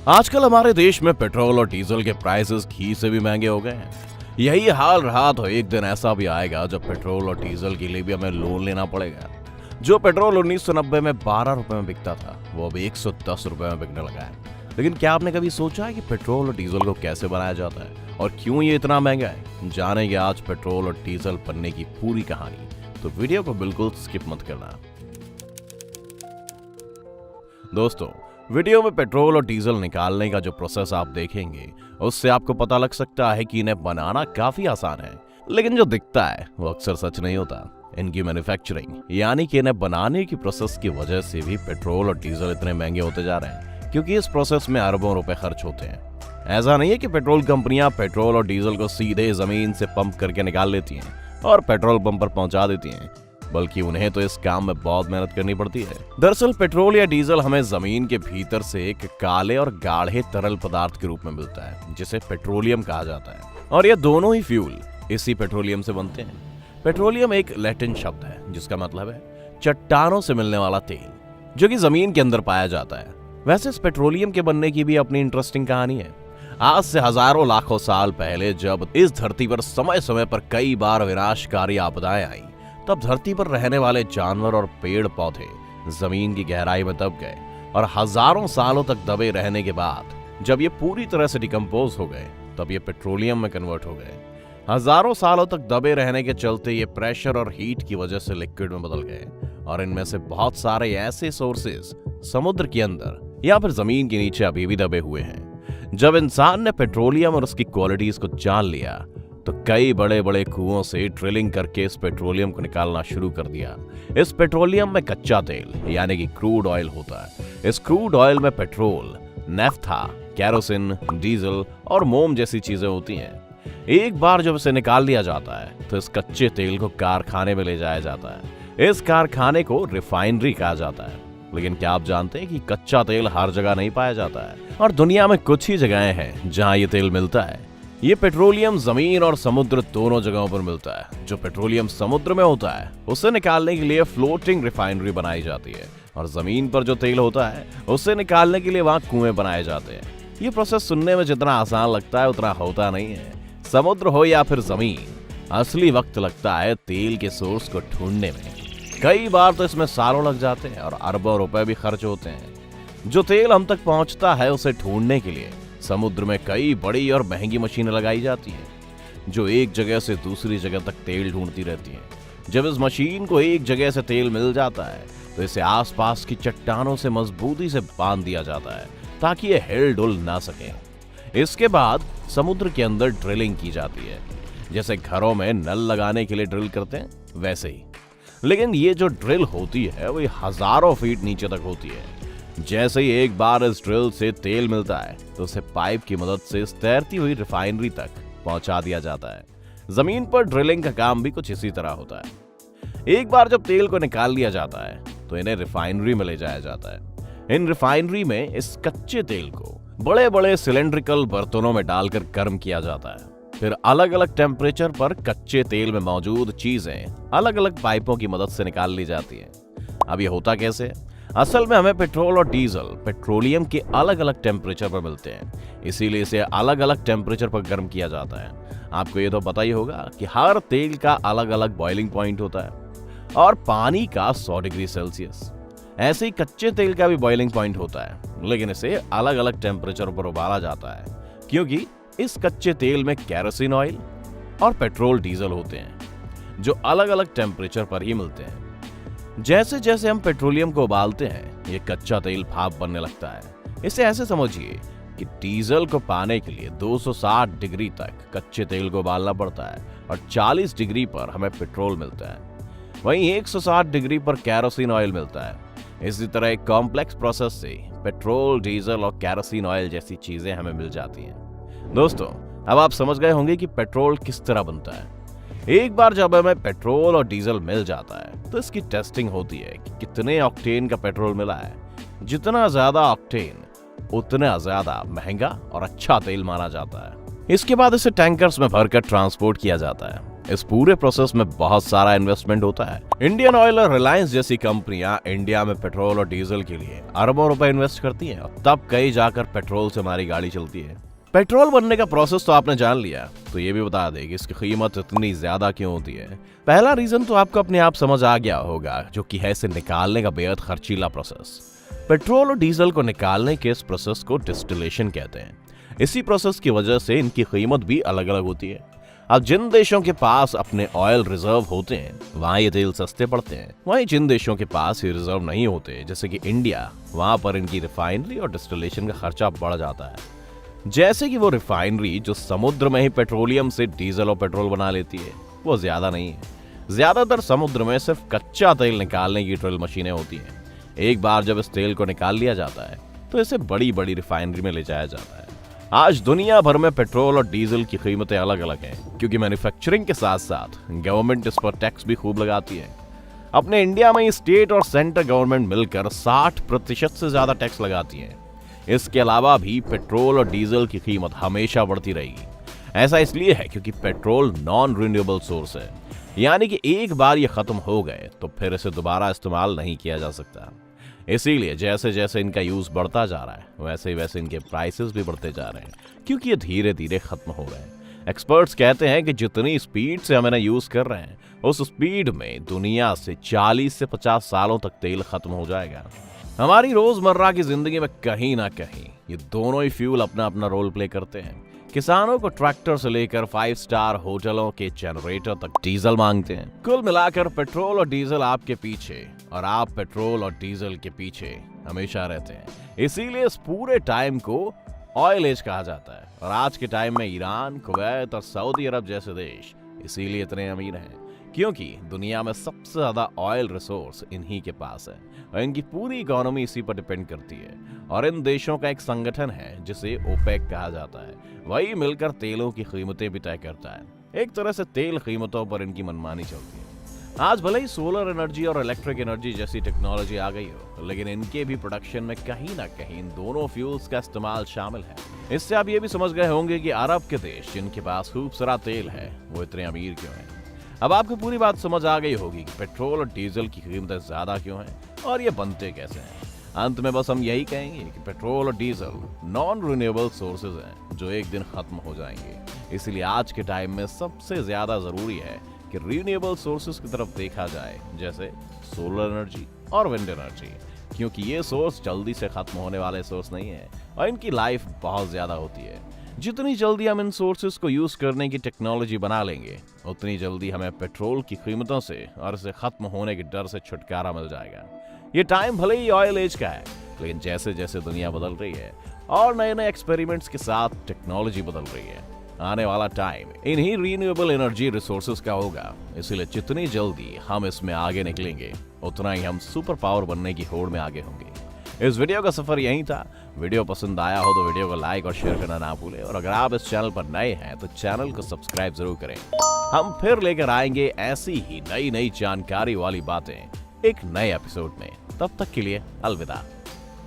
आजकल हमारे देश में पेट्रोल और डीजल के प्राइसेस घी से भी महंगे हो गए हैं। यही हाल रहा तो एक दिन ऐसा भी आएगा जब पेट्रोल और डीजल के लिए भी हमें लोन लेना पड़ेगा। जो पेट्रोल 1990 में 12 रुपए में बिकता था वो अब 110 रुपए में बिकने लगा है। लेकिन क्या आपने कभी सोचा है कि पेट्रोल और डीजल को कैसे बनाया जाता है और क्यों ये इतना महंगा है? जानेंगे आज पेट्रोल और डीजल बनने की पूरी कहानी, तो वीडियो को बिल्कुल स्किप मत करना। दोस्तों, वीडियो में पेट्रोल और डीजल निकालने का जो प्रोसेस आप देखेंगे उससे आपको पता लग सकता है कि इन्हें बनाना काफी आसान है, लेकिन जो दिखता है वो अक्सर सच नहीं होता। इनकी मैन्युफैक्चरिंग यानी कि इन्हें बनाने की प्रोसेस की वजह से भी पेट्रोल और डीजल इतने महंगे होते जा रहे हैं, क्योंकि इस प्रोसेस में अरबों रुपए खर्च होते हैं। ऐसा नहीं है कि पेट्रोल कंपनियां पेट्रोल और डीजल को सीधे जमीन से पंप करके निकाल लेती हैं और पेट्रोल पंप पर पहुंचा देती हैं, बल्कि उन्हें तो इस काम में बहुत मेहनत करनी पड़ती है। दरअसल पेट्रोल या डीजल हमें जमीन के भीतर से एक काले और गाढ़े तरल पदार्थ के रूप में मिलता है, जिसे पेट्रोलियम कहा जाता है, और ये दोनों ही फ्यूल इसी पेट्रोलियम से बनते हैं। पेट्रोलियम एक लैटिन शब्द है जिसका मतलब है चट्टानों से मिलने वाला तेल, जो कि जमीन के अंदर पाया जाता है। वैसे इस पेट्रोलियम के बनने की भी अपनी इंटरेस्टिंग कहानी है। आज से हजारों लाखों साल पहले जब इस धरती पर समय समय पर कई बार विनाशकारी आपदाएं आई, तब धरती पर रहने वाले जानवर और पेड़ पौधे जमीन की गहराई में दब गए, और हजारों सालों तक दबे रहने के बाद जब ये पूरी तरह से डिकम्पोज हो गए तब ये पेट्रोलियम में कन्वर्ट हो गए। हजारों सालों तक दबे रहने के चलते ये प्रेशर और हीट की वजह से लिक्विड में बदल गए, और इनमें से बहुत सारे ऐसे सोर्सेस समुद्र के अंदर या फिर जमीन के नीचे अभी भी दबे हुए हैं। जब इंसान ने पेट्रोलियम और उसकी क्वालिटीज को जान लिया तो कई बड़े बड़े कुओं से ड्रिलिंग करके इस पेट्रोलियम को निकालना शुरू कर दिया। इस पेट्रोलियम में कच्चा तेल यानी कि क्रूड ऑयल होता है। इस क्रूड ऑयल में पेट्रोल, नेफ्था, केरोसिन, डीजल और मोम जैसी चीजें होती हैं। एक बार जब इसे निकाल लिया जाता है तो इस कच्चे तेल को कारखाने में ले जाया जाता है। इस कारखाने को रिफाइनरी कहा जाता है। लेकिन क्या आप जानते हैं कि कच्चा तेल हर जगह नहीं पाया जाता है, और दुनिया में कुछ ही जगहें हैं जहां ये तेल मिलता है। ये पेट्रोलियम जमीन और समुद्र दोनों जगहों पर मिलता है। जो पेट्रोलियम समुद्र में होता है उसे निकालने के लिए फ्लोटिंग रिफाइनरी बनाई जाती है, और जमीन पर जो तेल होता है उसे निकालने के लिए वहां कुएं बनाए जाते हैं। ये प्रोसेस सुनने में जितना आसान लगता है उतना होता नहीं है। समुद्र हो या फिर जमीन, असली वक्त लगता है तेल के सोर्स को ढूंढने में। कई बार तो इसमें सालों लग जाते हैं और अरबों रुपए भी खर्च होते हैं। जो तेल हम तक पहुंचता है उसे ढूंढने के लिए समुद्र में कई बड़ी और महंगी मशीनें लगाई जाती हैं, जो एक जगह से दूसरी जगह तक तेल ढूंढती रहती हैं। जब इस मशीन को एक जगह से तेल मिल जाता है तो इसे आसपास की चट्टानों से मजबूती से बांध दिया जाता है ताकि ये हिल डुल ना सके। इसके बाद समुद्र के अंदर ड्रिलिंग की जाती है, जैसे घरों में नल लगाने के लिए ड्रिल करते हैं वैसे ही। लेकिन ये जो ड्रिल होती है वो हजारों फीट नीचे तक होती है। जैसे ही एक बार इस ड्रिल से तेल मिलता है तो उसे पाइप की मदद से इस तैरती हुई रिफाइनरी तक पहुंचा दिया जाता है। जमीन पर ड्रिलिंग का काम भी कुछ इसी तरह होता है। एक बार जब तेल को निकाल लिया जाता है तो इन्हें रिफाइनरी में ले जाया जाता है। इन रिफाइनरी में इस कच्चे तेल को बड़े बड़े सिलेंड्रिकल बर्तनों में डालकर गर्म किया जाता है। फिर अलग अलग टेम्परेचर पर कच्चे तेल में मौजूद चीजें अलग अलग पाइपों की मदद से निकाल ली जाती है। अब ये होता कैसे? असल में हमें पेट्रोल और डीजल पेट्रोलियम के अलग अलग टेम्परेचर पर मिलते हैं, इसीलिए इसे अलग अलग टेम्परेचर पर गर्म किया जाता है। आपको ये तो पता ही होगा कि हर तेल का अलग अलग बॉइलिंग पॉइंट होता है, और पानी का 100 डिग्री सेल्सियस। ऐसे ही कच्चे तेल का भी बॉइलिंग पॉइंट होता है, लेकिन इसे अलग अलग टेम्परेचर पर उबाला जाता है, क्योंकि इस कच्चे तेल में केरोसिन ऑयल और पेट्रोल डीजल होते हैं, जो अलग अलग टेम्परेचर पर ही मिलते हैं। जैसे जैसे हम पेट्रोलियम को उबालते हैं ये कच्चा तेल भाप बनने लगता है। इसे ऐसे समझिए कि डीजल को पाने के लिए 260 डिग्री तक कच्चे तेल को उबालना पड़ता है, और 40 डिग्री पर हमें पेट्रोल मिलता है। वहीं 160 डिग्री पर केरोसिन ऑयल मिलता है। इसी तरह एक कॉम्प्लेक्स प्रोसेस से पेट्रोल, डीजल और केरोसिन ऑयल जैसी चीजें हमें मिल जाती हैं। दोस्तों, अब आप समझ गए होंगे कि पेट्रोल किस तरह बनता है। एक बार जब हमें पेट्रोल और डीजल मिल जाता है तो इसकी टेस्टिंग होती है कि कितने ऑक्टेन का पेट्रोल मिला है। जितना ज्यादा ऑक्टेन उतना ज्यादा महंगा और अच्छा तेल माना जाता है। इसके बाद इसे टैंकर्स में भरकर ट्रांसपोर्ट किया जाता है। इस पूरे प्रोसेस में बहुत सारा इन्वेस्टमेंट होता है। इंडियन ऑयल और रिलायंस जैसी कंपनियां इंडिया में पेट्रोल और डीजल के लिए अरबों रुपए इन्वेस्ट करती हैं, तब कहीं जाकर पेट्रोल से हमारी गाड़ी चलती है। पेट्रोल बनने का प्रोसेस तो आपने जान लिया, तो ये भी बता दें कि इसकी कीमत इतनी ज्यादा क्यों होती है। पहला रीजन तो आपको अपने आप समझ आ गया होगा, जो कि है इसे निकालने का बेहद खर्चीला प्रोसेस। पेट्रोल और डीजल को निकालने के इस प्रोसेस को डिस्टिलेशन कहते हैं। इसी प्रोसेस की वजह से इनकी कीमत भी अलग अलग होती है। अब जिन देशों के पास अपने ऑयल रिजर्व होते हैं वहां ये तेल सस्ते पड़ते हैं, वहीं जिन देशों के पास ये रिजर्व नहीं होते जैसे कि इंडिया, वहां पर इनकी रिफाइनरी और डिस्टिलेशन का खर्चा बढ़ जाता है। जैसे कि वो रिफाइनरी जो समुद्र में ही पेट्रोलियम से डीजल और पेट्रोल बना लेती है, वो ज्यादा नहीं है। ज्यादातर समुद्र में सिर्फ कच्चा तेल निकालने की ड्रिल मशीनें होती हैं। एक बार जब इस तेल को निकाल लिया जाता है तो इसे बड़ी बड़ी रिफाइनरी में ले जाया जाता है। आज दुनिया भर में पेट्रोल और डीजल की कीमतें अलग अलग हैं, क्योंकि मैन्युफैक्चरिंग के साथ साथ गवर्नमेंट इस पर टैक्स भी खूब लगाती है। अपने इंडिया में स्टेट और सेंट्रल गवर्नमेंट मिलकर 60% से ज्यादा टैक्स लगाती है। इसके अलावा भी पेट्रोल और डीजल की कीमत हमेशा बढ़ती रहेगी। ऐसा इसलिए है क्योंकि पेट्रोल नॉन रिन्यूएबल सोर्स है, यानी कि एक बार ये खत्म हो गए तो फिर इसे दोबारा इस्तेमाल नहीं किया जा सकता। इसीलिए जैसे जैसे इनका यूज बढ़ता जा रहा है वैसे वैसे इनके प्राइसेस भी बढ़ते जा रहे हैं, क्योंकि ये धीरे धीरे खत्म हो रहे हैं। एक्सपर्ट्स कहते हैं कि जितनी स्पीड से हम इन्हें यूज कर रहे हैं, उस स्पीड में दुनिया से 40 से 50 सालों तक तेल खत्म हो जाएगा। हमारी रोजमर्रा की जिंदगी में कहीं ना कहीं ये दोनों ही फ्यूल अपना अपना रोल प्ले करते हैं। किसानों को ट्रैक्टर से लेकर 5 स्टार होटलों के जनरेटर तक डीजल मांगते हैं। कुल मिलाकर पेट्रोल और डीजल आपके पीछे और आप पेट्रोल और डीजल के पीछे हमेशा रहते हैं। इसीलिए इस पूरे टाइम को ऑयल एज कहा जाता है। और आज के टाइम में ईरान, कुवैत और सऊदी अरब जैसे देश इसीलिए इतने अमीर हैं, क्योंकि दुनिया में सबसे ज्यादा ऑयल रिसोर्स इन्हीं के पास है और इनकी पूरी इकोनॉमी इसी पर डिपेंड करती है। और इन देशों का एक संगठन है जिसे ओपेक कहा जाता है, वही मिलकर तेलों की कीमतें भी तय करता है। एक तरह से तेल कीमतों पर इनकी मनमानी चलती है। आज भले ही सोलर एनर्जी और इलेक्ट्रिक एनर्जी जैसी टेक्नोलॉजी आ गई हो, लेकिन इनके भी प्रोडक्शन में कहीं ना कहीं इन दोनों फ्यूल्स का इस्तेमाल शामिल है। इससे आप ये भी समझ गए होंगे कि अरब के देश जिनके पास खूब सारा तेल है वो इतने अमीर क्यों हैं। अब आपको पूरी बात समझ आ गई होगी कि पेट्रोल और डीजल की कीमतें ज्यादा क्यों हैं और ये बनते कैसे हैं। अंत में बस हम यही कहेंगे कि पेट्रोल और डीजल नॉन रिन्यूएबल सोर्सेज हैं जो एक दिन खत्म हो जाएंगे। इसलिए आज के टाइम में सबसे ज्यादा जरूरी है कि रिन्यूएबल सोर्सेज की तरफ देखा जाए, जैसे सोलर एनर्जी और विंड एनर्जी, क्योंकि ये सोर्स जल्दी से खत्म होने वाले सोर्स नहीं है और इनकी लाइफ बहुत ज्यादा होती है। जितनी जल्दी हम इन सोर्सेज को यूज करने की टेक्नोलॉजी बना लेंगे, उतनी जल्दी हमें पेट्रोल की कीमतों से और इसे खत्म होने के डर से छुटकारा मिल जाएगा। ये टाइम भले ही ऑयल एज का है, लेकिन जैसे जैसे दुनिया बदल रही है और नए नए एक्सपेरिमेंट्स के साथ टेक्नोलॉजी बदल रही है, आने वाला टाइम इन्हीं रिन्यूएबल एनर्जी रिसोर्सेज का होगा। इसलिए जितनी जल्दी हम इसमें आगे निकलेंगे, उतना ही हम सुपर पावर बनने की होड़ में आगे होंगे। इस वीडियो का सफर यही था। वीडियो पसंद आया हो तो वीडियो को लाइक और शेयर करना ना भूलें, और अगर आप इस चैनल पर नए हैं तो चैनल को सब्सक्राइब जरूर करें। हम फिर लेकर आएंगे ऐसी ही नई नई जानकारी वाली बातें एक नए एपिसोड में। तब तक के लिए अलविदा।